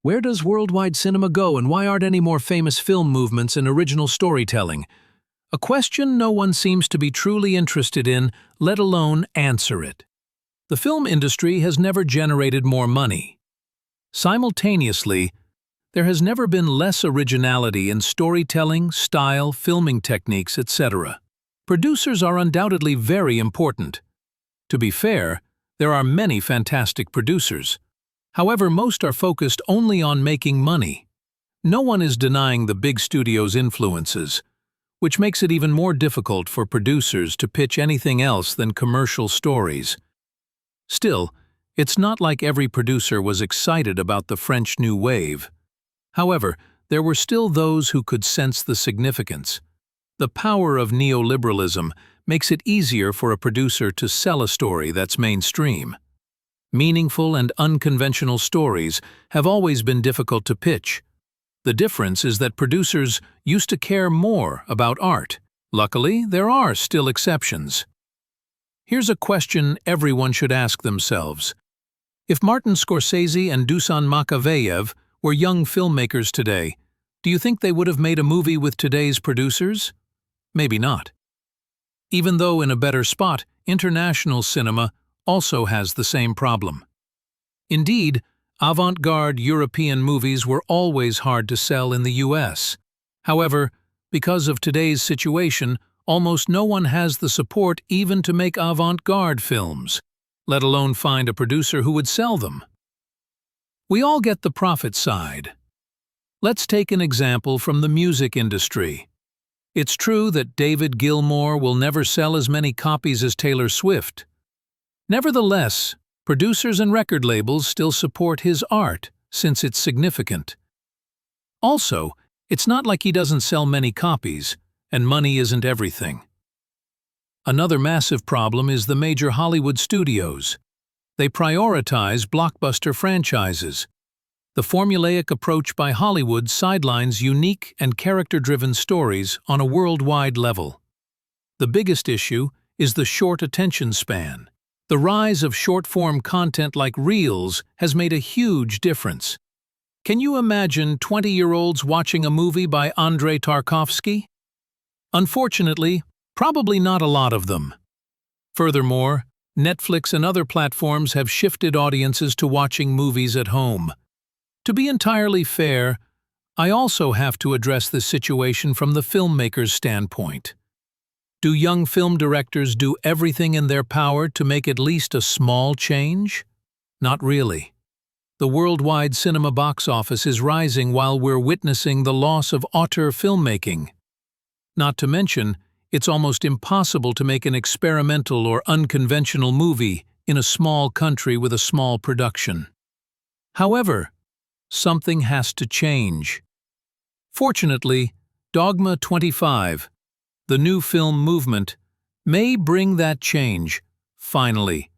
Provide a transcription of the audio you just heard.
Where does worldwide cinema go, and why aren't any more famous film movements and original storytelling? A question no one seems to be truly interested in, let alone answer it. The film industry has never generated more money. Simultaneously, there has never been less originality in storytelling, style, filming techniques, etc. Producers are undoubtedly very important. To be fair, there are many fantastic producers. However, most are focused only on making money. No one is denying the big studio's influences, which makes it even more difficult for producers to pitch anything else than commercial stories. Still, it's not like every producer was excited about the French New Wave. However, there were still those who could sense the significance. The power of neoliberalism makes it easier for a producer to sell a story that's mainstream. Meaningful and unconventional stories have always been difficult to pitch. The difference is that producers used to care more about art. Luckily, there are still exceptions. Here's a question everyone should ask themselves. If Martin Scorsese and Dusan Makaveyev were young filmmakers today, do you think they would have made a movie with today's producers? Maybe not. Even though in a better spot, international cinema also has the same problem. Indeed, avant-garde European movies were always hard to sell in the US. However, because of today's situation, almost no one has the support even to make avant-garde films, let alone find a producer who would sell them. We all get the profit side. Let's take an example from the music industry. It's true that David Gilmour will never sell as many copies as Taylor Swift. Nevertheless, producers and record labels still support his art since it's significant. Also, it's not like he doesn't sell many copies, and money isn't everything. Another massive problem is the major Hollywood studios. They prioritize blockbuster franchises. The formulaic approach by Hollywood sidelines unique and character-driven stories on a worldwide level. The biggest issue is the short attention span. The rise of short-form content like Reels has made a huge difference. Can you imagine 20-year-olds watching a movie by Andrei Tarkovsky? Unfortunately, probably not a lot of them. Furthermore, Netflix and other platforms have shifted audiences to watching movies at home. To be entirely fair, I also have to address this situation from the filmmaker's standpoint. Do young film directors do everything in their power to make at least a small change? Not really. The worldwide cinema box office is rising while we're witnessing the loss of auteur filmmaking. Not to mention, it's almost impossible to make an experimental or unconventional movie in a small country with a small production. However, something has to change. Fortunately, Dogma 25, the new film movement, may bring that change, finally.